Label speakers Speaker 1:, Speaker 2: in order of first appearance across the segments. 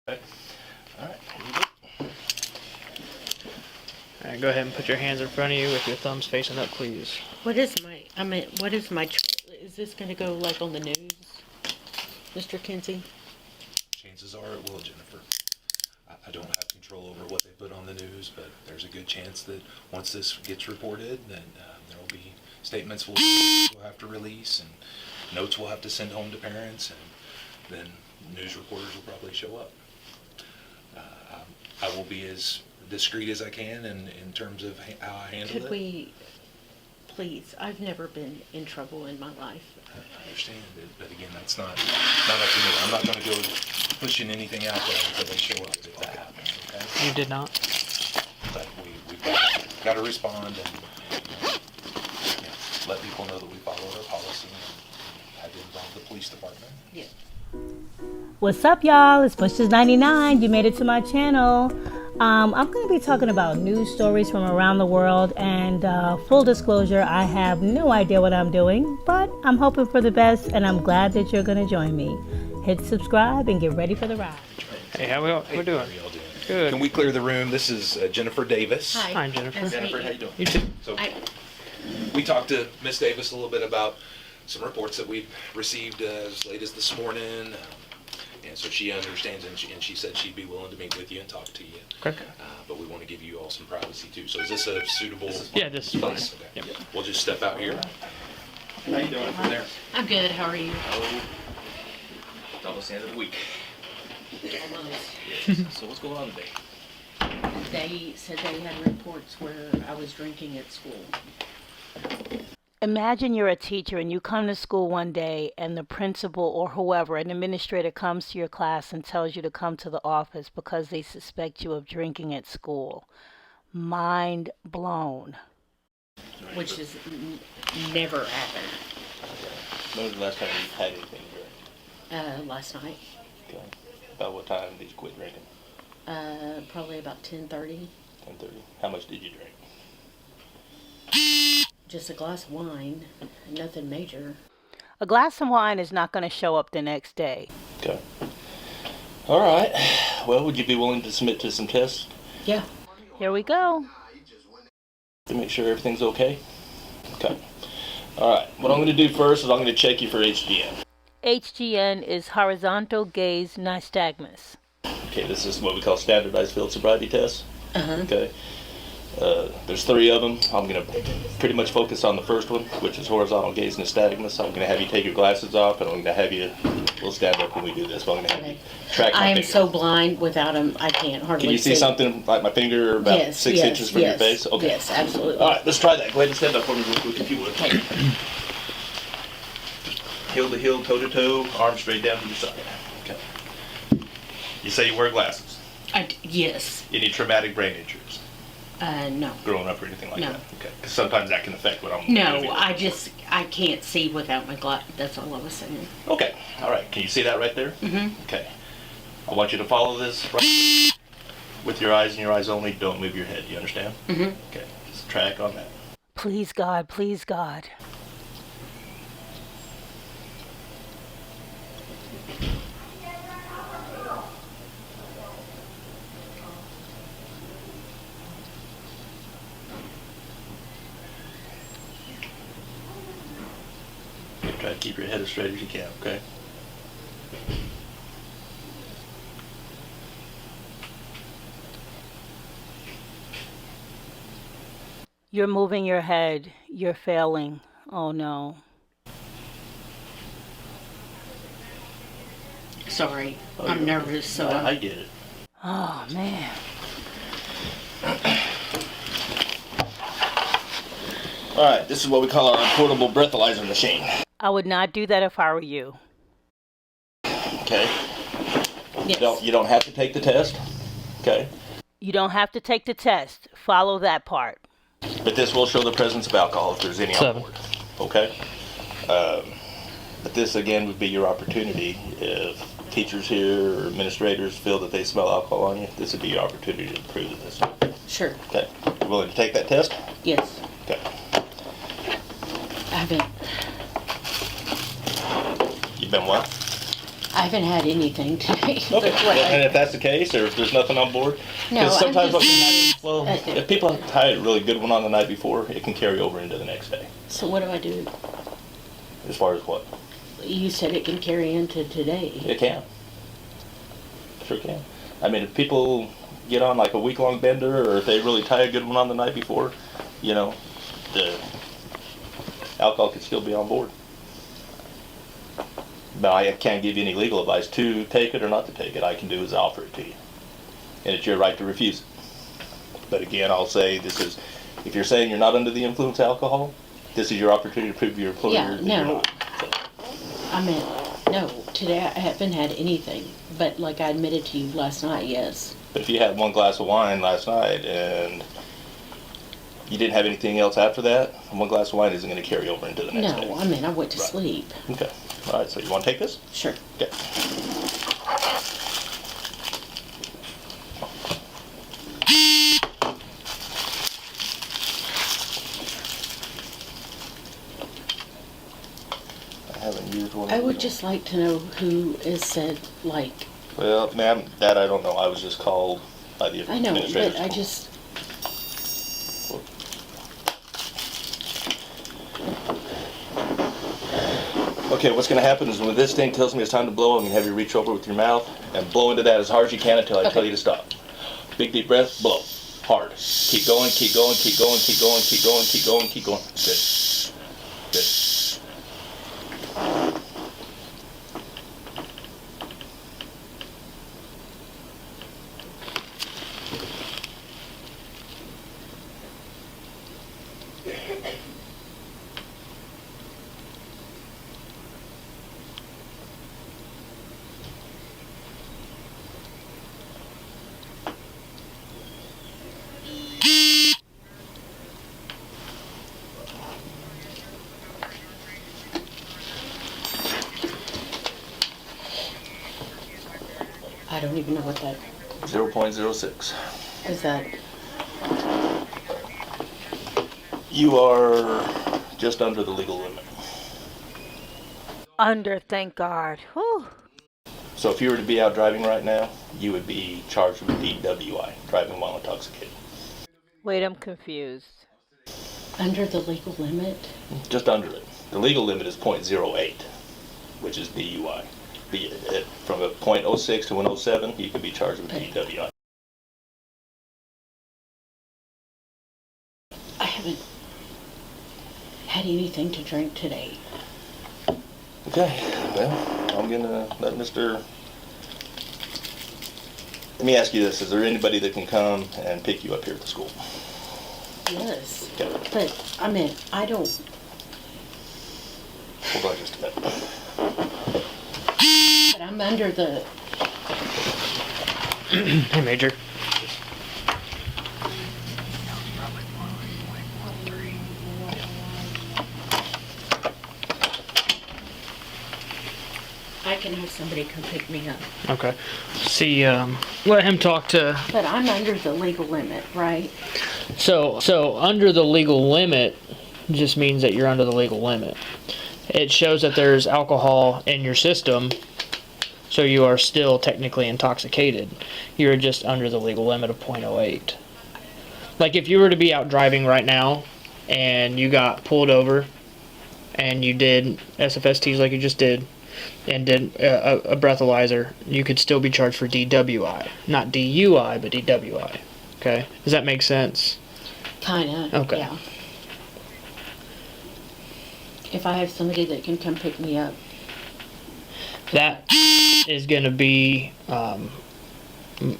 Speaker 1: Okay. All right. Here you go.
Speaker 2: All right, go ahead and put your hands in front of you with your thumbs facing up, please.
Speaker 3: What is my, is this gonna go like on the news, Mr. Kinsey?
Speaker 1: Chances are it will, Jennifer. I don't have control over what they put on the news, but there's a good chance that once this gets reported, then there will be statements we'll have to release and notes we'll have to send home to parents, and then news reporters will probably show up. I will be as discreet as I can in terms of how I handle it.
Speaker 3: Could we, please, I've never been in trouble in my life.
Speaker 1: I understand it, but again, that's not up to me. I'm not going to go pushing anything out there until they show up if that happens, okay?
Speaker 2: You did not.
Speaker 1: But we've got to respond and let people know that we follow our policy and had to involve the police department.
Speaker 3: Yeah.
Speaker 4: What's up, y'all? It's Bushes99. You made it to my channel. I'm going to be talking about news stories from around the world, and full disclosure, I have no idea what I'm doing, but I'm hoping for the best, and I'm glad that you're going to join me. Hit subscribe and get ready for the ride.
Speaker 2: Hey, how we doing?
Speaker 1: How are y'all doing?
Speaker 2: Good.
Speaker 1: Can we clear the room? This is Jennifer Davis.
Speaker 2: Hi, Jennifer.
Speaker 3: Nice to
Speaker 1: Jennifer,
Speaker 3: meet
Speaker 1: how you doing?
Speaker 2: You too.
Speaker 1: So we talked to Miss Davis a little bit about some reports that we received as late as this morning. And so she understands, and she said she'd be willing to meet with you and talk to you.
Speaker 2: Okay.
Speaker 1: But we want to give you all some privacy too. So is this a suitable?
Speaker 2: Yeah, this is fine.
Speaker 1: Okay.
Speaker 2: Yep.
Speaker 1: We'll just step out here.
Speaker 5: How you doing from there?
Speaker 3: I'm good, how are you?
Speaker 5: Oh, it's almost the end of the week.
Speaker 3: Almost.
Speaker 5: So what's going on today?
Speaker 3: They said they had reports where I was drinking at school.
Speaker 4: Imagine you're a teacher and you come to school one day and the principal or whoever, an administrator, comes to your class and tells you to come to the office because they suspect you of drinking at school. Mind blown.
Speaker 3: Which has never happened.
Speaker 5: When was the last time you had anything to drink?
Speaker 3: Last night.
Speaker 5: Okay. About what time did you quit drinking?
Speaker 3: Probably about 10:30.
Speaker 5: 10:30. How much did you drink?
Speaker 3: Just a glass of wine, nothing major.
Speaker 4: A glass of wine is not going to show up the next day.
Speaker 5: Okay. All right. Well, would you be willing to submit to some tests
Speaker 3: Yeah.
Speaker 4: Here we go.
Speaker 5: to make sure everything's okay? Okay. All right. What I'm going to do first is I'm going to check you for HGN.
Speaker 4: HGN is horizontal gaze nystagmus.
Speaker 5: Okay, this is what we call standardized field sobriety tests.
Speaker 3: Uh-huh.
Speaker 5: Okay. There's 3 of them. I'm going to pretty much focus on the first one, which is horizontal gaze nystagmus. I'm going to have you take your glasses off, and I'm going to have you, we'll stand up when we do this, but I'm going to have you track my
Speaker 3: I am
Speaker 5: finger.
Speaker 3: so blind without them, I can't hardly
Speaker 5: Can you see something like my finger about
Speaker 3: Yes,
Speaker 5: 6
Speaker 3: yes,
Speaker 5: inches from
Speaker 3: yes,
Speaker 5: your face? Okay.
Speaker 3: Yes, absolutely.
Speaker 5: All right, let's try that. Go ahead and stand up for me real quick if you would. Heel to heel, toe to toe, arms straight down to your side. Okay. You say you wear glasses.
Speaker 3: Yes.
Speaker 5: Any traumatic brain injuries?
Speaker 3: No.
Speaker 5: Growing up or anything like
Speaker 3: No.
Speaker 5: that? Okay. Because sometimes that can affect what I'm
Speaker 3: No,
Speaker 5: moving.
Speaker 3: I can't see without my glass. That's all I was saying.
Speaker 5: Okay. All right. Can you see that right there?
Speaker 3: Mm-hmm.
Speaker 5: Okay. I want you to follow this right with your eyes and your eyes only. Don't move your head. You understand?
Speaker 3: Mm-hmm.
Speaker 5: Okay. Just track on that.
Speaker 4: Please, God, please, God.
Speaker 5: Try to keep your head as straight as you can, okay?
Speaker 4: You're moving your head. You're failing. Oh, no.
Speaker 3: Sorry,
Speaker 5: Oh,
Speaker 3: I'm
Speaker 5: you're
Speaker 3: nervous, so
Speaker 5: I get it.
Speaker 4: Oh, man.
Speaker 5: All right, this is what we call our portable breathalyzer machine.
Speaker 4: I would not do that if I were you.
Speaker 5: Okay.
Speaker 3: yes.
Speaker 5: You don't have to take the test. Okay.
Speaker 4: You don't have to take the test. Follow that part.
Speaker 5: But this will show the presence of alcohol if there's any on
Speaker 2: 7.
Speaker 5: board. Okay. But this again would be your opportunity if teachers here or administrators feel that they smell alcohol on you. This would be your opportunity to prove this.
Speaker 3: Sure.
Speaker 5: Okay. You willing to take that test?
Speaker 3: Yes.
Speaker 5: Okay.
Speaker 3: I haven't.
Speaker 5: You've been what?
Speaker 3: I haven't had anything today.
Speaker 5: Okay,
Speaker 3: That's what
Speaker 5: and if that's the case, or if there's nothing on board,
Speaker 3: No,
Speaker 5: because
Speaker 3: I'm
Speaker 5: sometimes what
Speaker 3: just-
Speaker 5: can happen, well, if people have had a really good one on the night before, it can carry over into the next day.
Speaker 3: So what do I do?
Speaker 5: As far as what?
Speaker 3: You said it can carry into today.
Speaker 5: It can. Sure can. I mean, if people get on like a week-long bender, or if they really tie a good one on the night before, you know, the alcohol could still be on board. But I can't give you any legal advice to take it or not to take it. I can do is offer it to you. And it's your right to refuse it. But again, I'll say this is, if you're saying you're not under the influence of alcohol, this is your opportunity to prove to your employer
Speaker 3: Yeah,
Speaker 5: that you're
Speaker 3: no.
Speaker 5: not. So,
Speaker 3: I mean, no, today I haven't had anything. But like I admitted to you last night, yes.
Speaker 5: but if you had one glass of wine last night and you didn't have anything else after that, one glass of wine isn't going to carry over into the next day.
Speaker 3: No, I mean, I went to
Speaker 5: Right.
Speaker 3: sleep.
Speaker 5: Okay. All right, so you want to take this?
Speaker 3: Sure.
Speaker 5: Okay. I haven't used one.
Speaker 3: I would just like to know who is said, like,
Speaker 5: Well, ma'am, that I don't know. I was just called by the
Speaker 3: I know,
Speaker 5: administrator.
Speaker 3: but I just,
Speaker 5: Okay, what's going to happen is when this thing tells me it's time to blow, I'm going to have you reach over with your mouth and blow into that as hard as you can until I tell
Speaker 3: Okay.
Speaker 5: you to stop. Big deep breath, blow. Hard. Keep going, keep going, keep going, keep going, keep going, keep going, keep going. Good. Good.
Speaker 3: I don't even know what that
Speaker 5: 0.06.
Speaker 3: is. That
Speaker 5: You are just under the legal limit.
Speaker 4: Under, thank God. Whew.
Speaker 5: So if you were to be out driving right now, you would be charged with DWI, driving while intoxicated.
Speaker 4: Wait, I'm confused.
Speaker 3: under the legal limit?
Speaker 5: Just under it. The legal limit is .08, which is DUI. From a .06 to an .07, you can be charged with DWI.
Speaker 3: I haven't had anything to drink today.
Speaker 5: Okay, well, I'm gonna let Mr. Let me ask you this, is there anybody that can come and pick you up here at the school?
Speaker 3: Yes.
Speaker 5: Okay,
Speaker 3: But, I mean, I don't,
Speaker 5: hold on just a minute.
Speaker 3: but I'm under the,
Speaker 2: Hey, Major.
Speaker 3: I can have somebody come pick me up.
Speaker 2: Okay. See, let him talk to.
Speaker 3: But I'm under the legal limit, right?
Speaker 2: So under the legal limit just means that you're under the legal limit. It shows that there's alcohol in your system, so you are still technically intoxicated. You're just under the legal limit of .08. Like if you were to be out driving right now and you got pulled over and you did SFSTs like you just did and did a breathalyzer, you could still be charged for DWI. Not DUI, but DWI. Okay? Does that make sense?
Speaker 3: Kinda,
Speaker 2: Okay.
Speaker 3: yeah. If I have somebody that can come pick me up,
Speaker 2: That is going to be,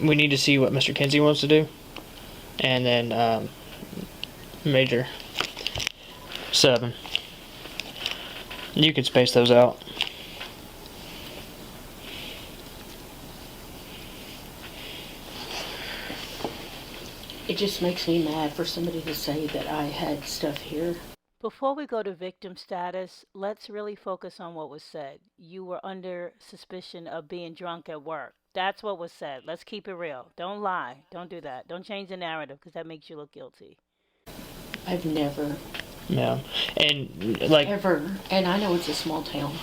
Speaker 2: we need to see what Mr. Kinsey wants to do. And then, Major 7. You can space those out.
Speaker 3: it just makes me mad for somebody to say that I had stuff here.
Speaker 4: Before we go to victim status, let's really focus on what was said. You were under suspicion of being drunk at work. That's what was said. Let's keep it real. Don't lie. Don't do that. Don't change the narrative because that makes you look guilty.
Speaker 3: I've never,
Speaker 2: Yeah. And, like,
Speaker 3: ever, and I know it's a small town.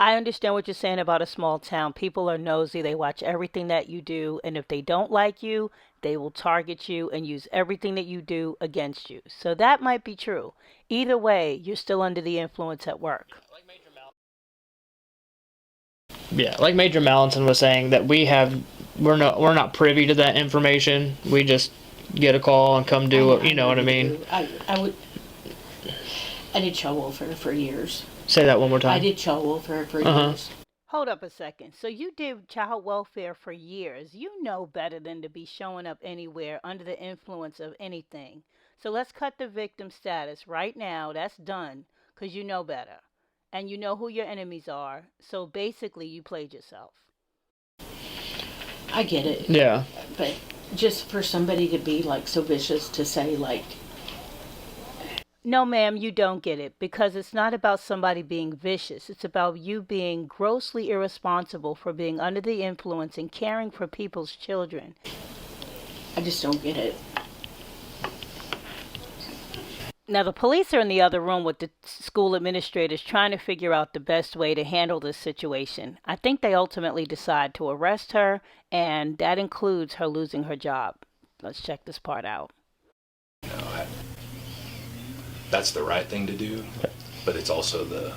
Speaker 4: I understand what you're saying about a small town. People are nosy. They watch everything that you do. And if they don't like you, they will target you and use everything that you do against you. So that might be true. Either way, you're still under the influence at work.
Speaker 2: Yeah, like Major Mallinson was saying, that we're not privy to that information. We just get a call and come do it. You know what I mean?
Speaker 3: I did child welfare for years.
Speaker 2: Say that one more time.
Speaker 3: I did child welfare for years.
Speaker 4: Hold up a second. So you did child welfare for years. You know better than to be showing up anywhere under the influence of anything. So let's cut the victim status right now. That's done because you know better. And you know who your enemies are. So basically, you played yourself.
Speaker 3: I get it.
Speaker 2: Yeah.
Speaker 3: But just for somebody to be like so vicious to say like,
Speaker 4: no, ma'am, you don't get it, because it's not about somebody being vicious. It's about you being grossly irresponsible for being under the influence and caring for people's children.
Speaker 3: I just don't get it.
Speaker 4: Now, the police are in the other room with the school administrators trying to figure out the best way to handle this situation. I think they ultimately decide to arrest her, and that includes her losing her job. Let's check this part out.
Speaker 1: That's the right thing to do, but it's also the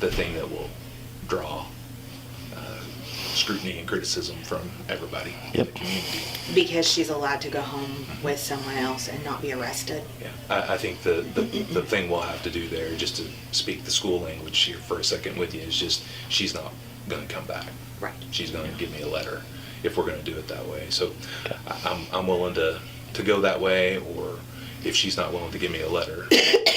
Speaker 1: thing that will draw scrutiny and criticism from everybody in the community.
Speaker 6: Because she's allowed to go home with someone else and not be arrested.
Speaker 1: Yeah, I think the thing we'll have to do there, just to speak the school language here for a second with you, is just she's not going to come back.
Speaker 6: Right.
Speaker 1: She's going to give me a letter if we're going to do it that way. So I'm willing to go that way, or if she's not willing to give me a letter,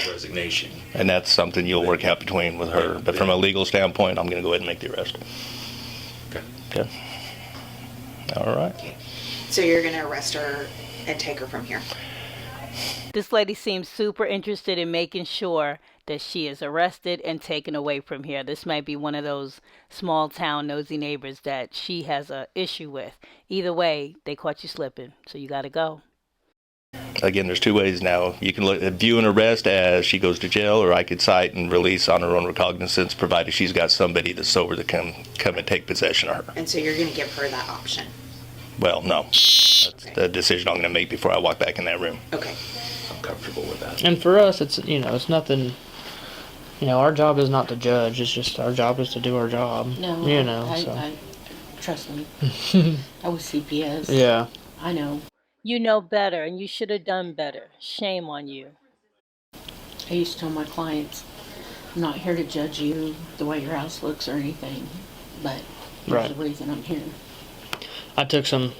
Speaker 1: resignation.
Speaker 5: And that's something you'll work out between with her. But from a legal standpoint, I'm going to go ahead and make the arrest.
Speaker 1: Okay.
Speaker 5: Okay. All right.
Speaker 6: So you're going to arrest her and take her from here.
Speaker 4: This lady seems super interested in making sure that she is arrested and taken away from here. This might be one of those small town nosy neighbors that she has a issue with. Either way, they caught you slipping, so you got to go.
Speaker 5: Again, there's two ways now. You can view an arrest as she goes to jail, or I could cite and release on her own recognizance, provided she's got somebody that's sober to come and take possession of her.
Speaker 6: And so you're going to give her that option.
Speaker 5: Well, no. That's the decision I'm going to make before I walk back in that room.
Speaker 6: Okay.
Speaker 1: I'm comfortable with that.
Speaker 2: And for us, it's nothing. Our job is not to judge. It's just our job is to do our job.
Speaker 3: No,
Speaker 2: So.
Speaker 3: Trust me. I was CPS.
Speaker 2: Yeah.
Speaker 3: I know.
Speaker 4: You know better, and you should have done better. Shame on you.
Speaker 3: I used to tell my clients, I'm not here to judge you the way your house looks or anything, but there's
Speaker 2: Right.
Speaker 3: a reason I'm here.
Speaker 2: I took some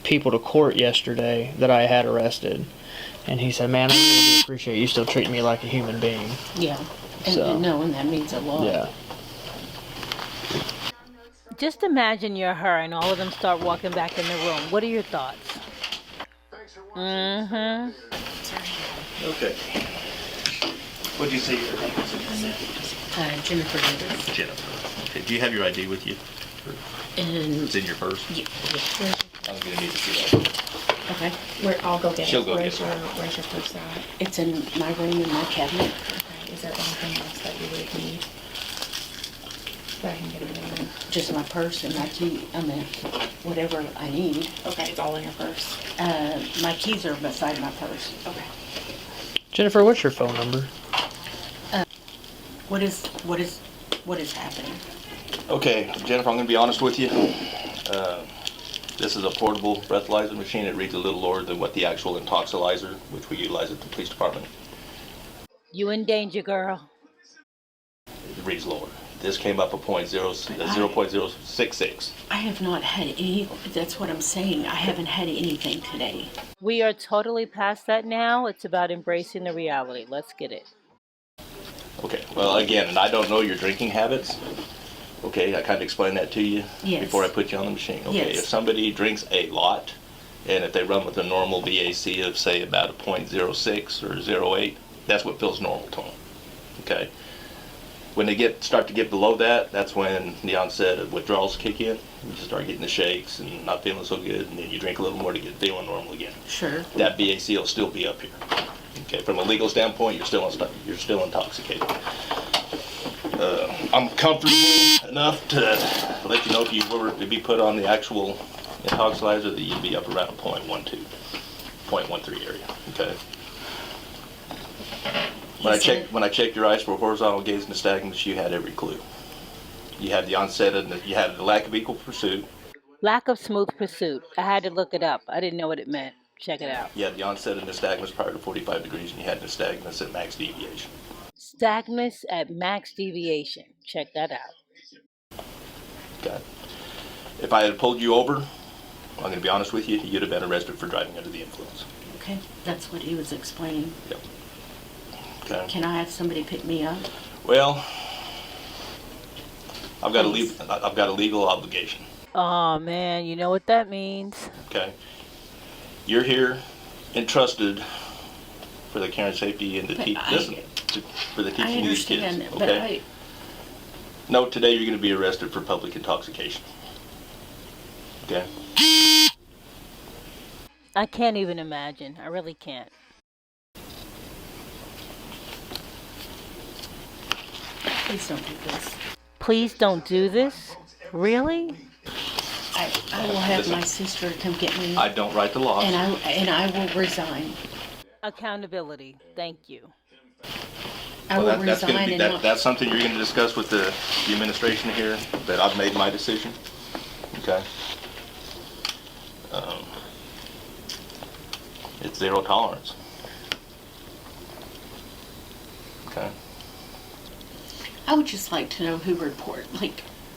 Speaker 2: people to court yesterday that I had arrested, and he said, "Man, I really do appreciate you still treating me like a human being."
Speaker 3: Yeah. And,
Speaker 2: So.
Speaker 3: and that means a lot.
Speaker 2: Yeah.
Speaker 4: Just imagine you're her and all of them start walking back in the room. What are your thoughts? Mm-hmm.
Speaker 5: Okay. What did you say your name was?
Speaker 3: Jennifer Davis.
Speaker 5: Jennifer. Okay. Do you have your ID with you?
Speaker 3: And
Speaker 5: It's in your purse?
Speaker 3: yeah.
Speaker 5: I'm going to need to see that.
Speaker 3: Okay.
Speaker 7: I'll go get
Speaker 5: She'll
Speaker 7: it.
Speaker 5: go
Speaker 7: Where's
Speaker 5: get
Speaker 7: your,
Speaker 5: it.
Speaker 7: where's your purse at?
Speaker 3: It's in my room in my cabinet.
Speaker 7: Okay. Is there anything else that you would need? That I can get it in.
Speaker 3: Just my purse and my key. Whatever I need.
Speaker 7: Okay, it's all in your purse.
Speaker 3: My keys are beside my purse.
Speaker 7: Okay.
Speaker 2: Jennifer, what's your phone number?
Speaker 3: What is happening?
Speaker 5: Okay, Jennifer, I'm going to be honest with you. This is a portable breathalyzer machine. It reads a little lower than what the actual intoxicator, which we utilize at the police department.
Speaker 4: You in danger, girl.
Speaker 5: It reads lower. This came up a 0.066.
Speaker 3: I have not had any. That's what I'm saying. I haven't had anything today.
Speaker 4: We are totally past that now. It's about embracing the reality. Let's get it.
Speaker 5: Okay, well, again, and I don't know your drinking habits. Okay, I kind of explained that to you
Speaker 3: Yes.
Speaker 5: before I put you on the machine. Okay,
Speaker 3: Yes.
Speaker 5: if somebody drinks a lot, and if they run with a normal BAC of, say, about a 0.06 or 0.08, that's what feels normal to them. Okay? When they start to get below that, that's when the onset of withdrawals kick in. You just start getting the shakes and not feeling so good, and then you drink a little more to get feeling normal again.
Speaker 3: Sure.
Speaker 5: That BAC will still be up here. Okay, from a legal standpoint, you're still intoxicated. I'm comfortable enough to let you know if you were to be put on the actual intoxilizer that you'd be up around 0.12, 0.13 area. Okay. When I checked your eyes for horizontal gaze nystagmus, you had every clue. You had the onset and you had the lack of equal pursuit.
Speaker 4: Lack of smooth pursuit. I had to look it up. I didn't know what it meant. Check it out.
Speaker 5: You had the onset of nystagmus prior to 45 degrees, and you had nystagmus at max deviation.
Speaker 4: Nystagmus at max deviation. Check that out.
Speaker 5: Okay. If I had pulled you over, I'm going to be honest with you, you'd have been arrested for driving under the influence.
Speaker 3: Okay, that's what he was explaining.
Speaker 5: Yep. Okay.
Speaker 3: Can I have somebody pick me up?
Speaker 5: Well, I've got a legal obligation.
Speaker 4: Oh man, you know what that means.
Speaker 5: Okay. You're here, entrusted for the care and safety and the for the teaching of these kids.
Speaker 3: I understand that,
Speaker 5: Okay. No, today you're going to be arrested for public intoxication. Okay.
Speaker 4: I can't even imagine. I really can't.
Speaker 3: Please don't do this.
Speaker 4: Please don't do this? Really?
Speaker 3: I will have my sister come get me,
Speaker 5: I don't write the laws.
Speaker 3: and I will resign.
Speaker 4: Accountability. Thank you.
Speaker 3: I will
Speaker 5: that's going to
Speaker 3: resign
Speaker 5: be
Speaker 3: and not.
Speaker 5: that's something you're going to discuss with the administration here. That I've made my decision. Okay. It's zero tolerance. Okay.
Speaker 3: I would just like to know who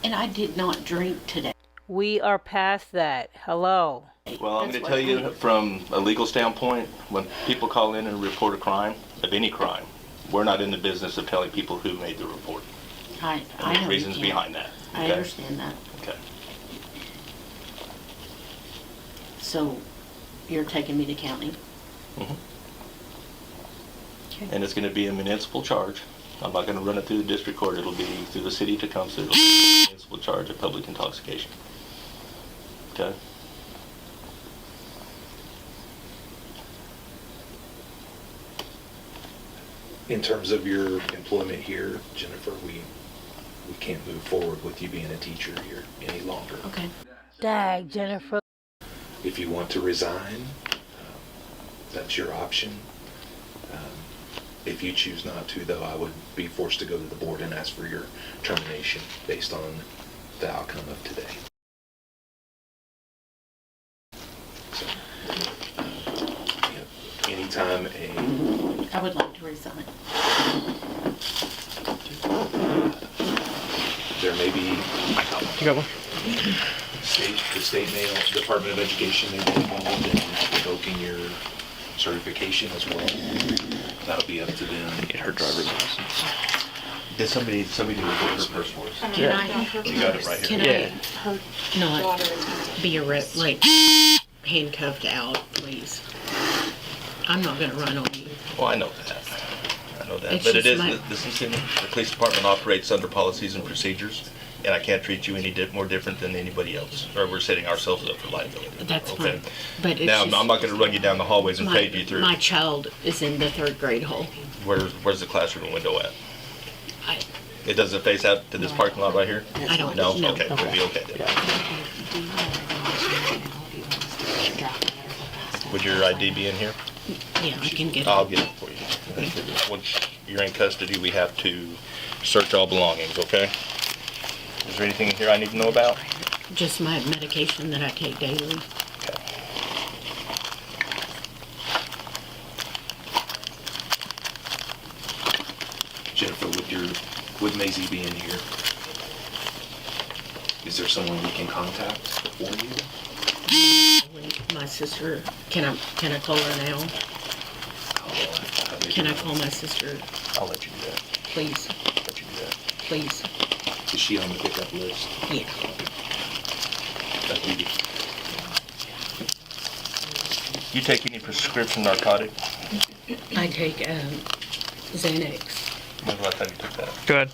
Speaker 3: and I did not drink today.
Speaker 4: We are past that. Hello.
Speaker 5: Well, I'm
Speaker 3: That's
Speaker 5: going to tell
Speaker 3: what
Speaker 5: you from a legal standpoint, when people call in and report a crime, of any crime, we're not in the business of telling people who made the report.
Speaker 3: I
Speaker 5: And
Speaker 3: know
Speaker 5: the reasons
Speaker 3: you can't.
Speaker 5: behind that.
Speaker 3: I
Speaker 5: Okay?
Speaker 3: understand that.
Speaker 5: Okay.
Speaker 3: So, you're taking me to county?
Speaker 5: Mhm.
Speaker 3: Okay.
Speaker 5: And it's going to be a municipal charge. I'm not going to run it through the district court. It'll be through the city of Tecumseh. It'll be a municipal charge of public intoxication. Okay?
Speaker 1: In terms of your employment here, Jennifer, we can't move forward with you being a teacher here any longer.
Speaker 3: Okay.
Speaker 4: Dag, Jennifer.
Speaker 1: If you want to resign, that's your option. If you choose not to, though, I would be forced to go to the board and ask for your termination based on the outcome of today. So, anytime
Speaker 3: I would like to resign.
Speaker 1: there may be
Speaker 2: You got one?
Speaker 1: the state mail, Department of Education, may be involved in revoking your certification as well. That'll be up to them.
Speaker 2: Get her driver's license.
Speaker 5: Did somebody revoke her purse for us?
Speaker 3: Can I?
Speaker 5: You got it right here.
Speaker 3: Can
Speaker 2: Yeah.
Speaker 3: I not be handcuffed out, please? I'm not gonna run on you.
Speaker 5: Well, I know that. I know that.
Speaker 3: It's
Speaker 5: But it
Speaker 3: just
Speaker 5: is, this is, the police department operates under policies and procedures, and I can't treat you any more different than anybody else, or we're setting ourselves up for liability.
Speaker 3: That's
Speaker 5: Okay?
Speaker 3: fine. But it's
Speaker 5: Now,
Speaker 3: just,
Speaker 5: I'm not gonna run you down the hallways and page you through.
Speaker 3: my child is in the 3rd grade hall.
Speaker 5: Where's the classroom window at?
Speaker 3: I,
Speaker 5: It doesn't face out to this parking lot right here?
Speaker 3: I don't
Speaker 5: No?
Speaker 3: know.
Speaker 5: Okay, we'll be okay then. Would your ID be in here?
Speaker 3: Yeah, I can get
Speaker 5: I'll
Speaker 3: it.
Speaker 5: get it for you. Once you're in custody, we have to search all belongings, okay? Is there anything in here I need to know about?
Speaker 3: Just my medication that I take daily.
Speaker 5: Okay.
Speaker 1: Jennifer, would Maisie be in here? Is there someone we can contact for you?
Speaker 3: My sister, can I call her now? Can I call my sister,
Speaker 5: I'll let you do that.
Speaker 3: please,
Speaker 5: Let you do that.
Speaker 3: please?
Speaker 1: Is she on the pickup list?
Speaker 3: Yeah.
Speaker 1: That'd be-
Speaker 5: You take any prescription narcotic?
Speaker 3: I take Xanax.
Speaker 5: When's the last time you took that?
Speaker 2: Go ahead.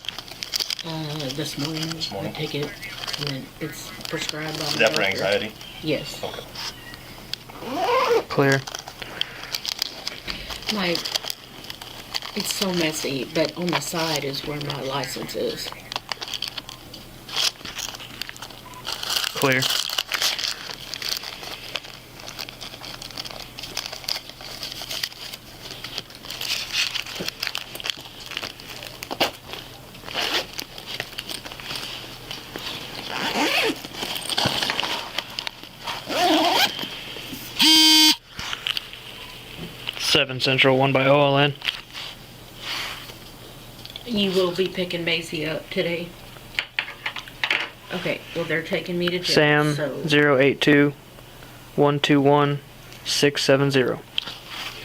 Speaker 3: This morning.
Speaker 5: This morning?
Speaker 3: I take it, and then it's prescribed by
Speaker 5: Is
Speaker 3: my
Speaker 5: that for
Speaker 3: doctor.
Speaker 5: anxiety?
Speaker 3: Yes.
Speaker 5: Okay.
Speaker 2: Clear.
Speaker 3: It's so messy, but on the side is where my license is.
Speaker 2: Clear. Seven Central, one by OLN.
Speaker 3: You will be picking Maisie up today. Okay, well, they're taking me to jail,
Speaker 2: Sam
Speaker 3: so
Speaker 2: 082 121 670.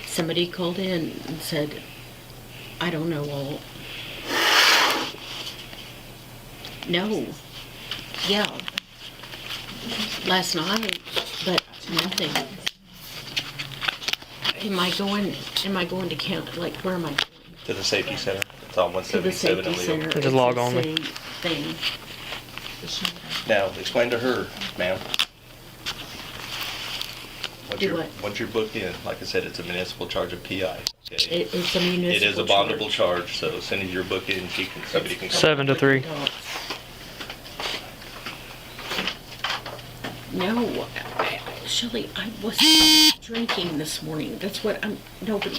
Speaker 3: somebody called in and said, I don't know all. No. Yeah. Last night, but nothing. Am I going to count, like, where am I going?
Speaker 5: To the safety center. It's on
Speaker 3: To the
Speaker 5: 177
Speaker 3: safety
Speaker 5: and Leo.
Speaker 3: center.
Speaker 2: Just log
Speaker 3: It's the
Speaker 2: only.
Speaker 3: same thing.
Speaker 5: Now, explain to her, ma'am.
Speaker 3: Do what?
Speaker 5: Once you're booked in, like I said, it's a municipal charge of PI. Okay?
Speaker 3: It's a municipal
Speaker 5: It is a bondable charge, so as soon as you're booked in, somebody can come.
Speaker 2: 7 to 3.
Speaker 3: No, Shelley, I wasn't drinking this morning. That's what nobody.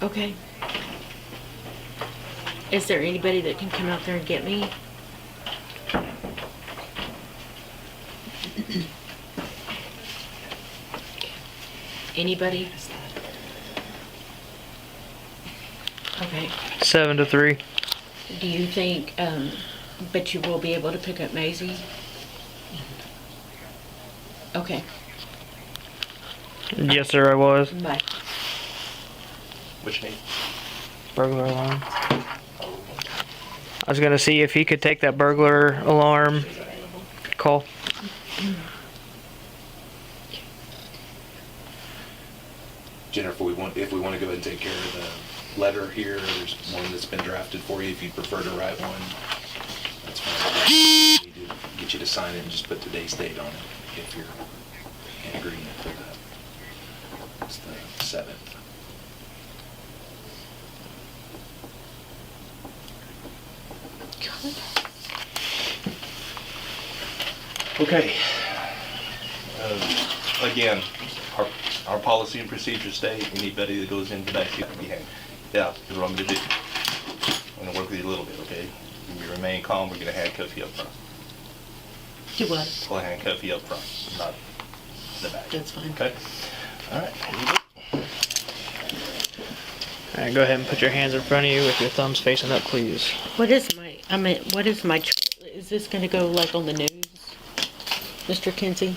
Speaker 3: Okay. Is there anybody that can come out there and get me? Anybody? Okay.
Speaker 2: 7 to 3.
Speaker 3: Do you think, but you will be able to pick up Maisie? Okay,
Speaker 2: Yes, sir, I was.
Speaker 3: bye.
Speaker 5: Which name?
Speaker 2: Burglar alarm. I was gonna see if he could take that burglar alarm call.
Speaker 1: Jennifer, if we want to go ahead and take care of the letter here, there's one that's been drafted for you. If you prefer to write one, that's fine. We need to get you to sign it and just put today's date on it if you're in agreement for that. It's the 7th.
Speaker 5: Okay. Again, our policy and procedures state anybody that goes into that should be hanged. Yeah, here's what I'm gonna do. I'm gonna work with you a little bit, okay? You remain calm, we're gonna handcuff you up front.
Speaker 3: Do what?
Speaker 5: We'll handcuff you up front, not in the back.
Speaker 3: That's fine.
Speaker 5: Okay? All right. Here you go.
Speaker 2: Alright, go ahead and put your hands in front of you with your thumbs facing up, please.
Speaker 3: What is is this gonna go like on the news? Mr. Kinsey?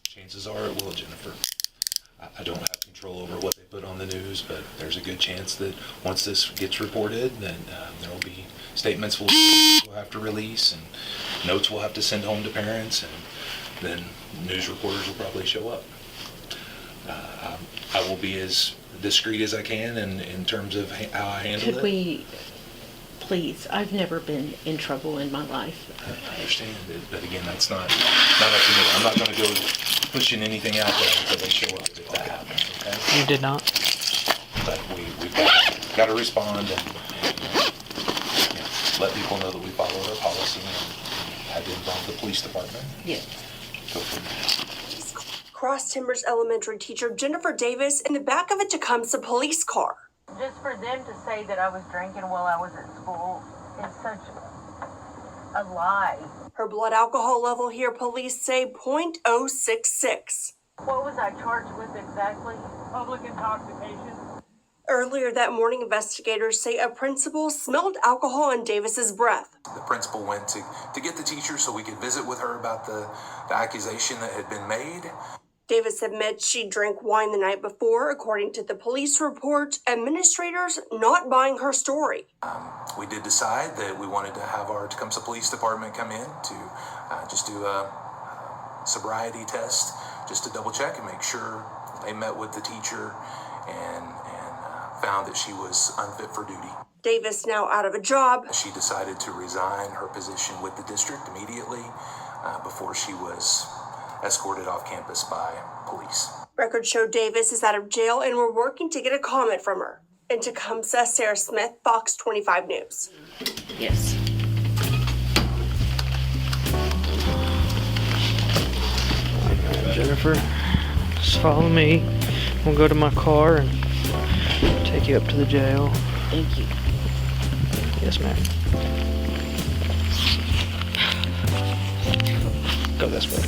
Speaker 1: Chances are it will, Jennifer. I don't have control over what they put on the news, but there's a good chance that once this gets reported, then there will be statements we'll have to release and notes we'll have to send home to parents, and then news reporters will probably show up. I will be as discreet as I can in terms of how I handle it.
Speaker 3: Could we, please, I've never been in trouble in my life.
Speaker 1: I understand it, but again, that's not up to me. I'm not going to go pushing anything out there until they show up if that happens, okay?
Speaker 2: You did not.
Speaker 1: But we've got to respond and let people know that we follow our policy and have to involve the police department.
Speaker 3: Yeah.
Speaker 1: Go from there.
Speaker 8: Cross Timbers Elementary teacher Jennifer Davis in the back of a Tecumseh police car.
Speaker 9: Just for them to say that I was drinking while I was at school is such a lie.
Speaker 8: Her blood alcohol level here, police say .066.
Speaker 9: What was I charged with exactly? Public intoxication.
Speaker 8: Earlier that morning, investigators say a principal smelled alcohol in Davis's breath.
Speaker 10: The principal went to get the teacher so we could visit with her about the accusation that had been made.
Speaker 8: Davis admits she drank wine the night before, according to the police report, administrators not buying her story.
Speaker 10: We did decide that we wanted to have our Tecumseh Police Department come in to just do a sobriety test, just to double check and make sure they met with the teacher and found that she was unfit for duty.
Speaker 8: Davis now out of a job.
Speaker 10: She decided to resign her position with the district immediately before she was escorted off campus by police.
Speaker 8: Records show Davis is out of jail and we're working to get a comment from her. In Tecumseh, Sarah Smith, Fox 25 News.
Speaker 3: Yes.
Speaker 2: Jennifer, just follow me. We'll go to my car and take you up to the jail.
Speaker 3: Thank you.
Speaker 2: Yes, ma'am. Go this way.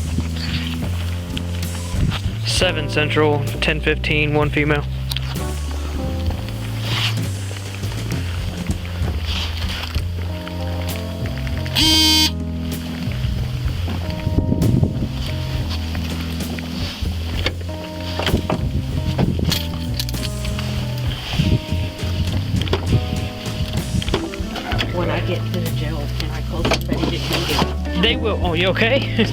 Speaker 2: 7 Central, 10:15, 1 female.
Speaker 3: When I get to the jail, can I call somebody to come get me?
Speaker 2: They will. Oh, you okay?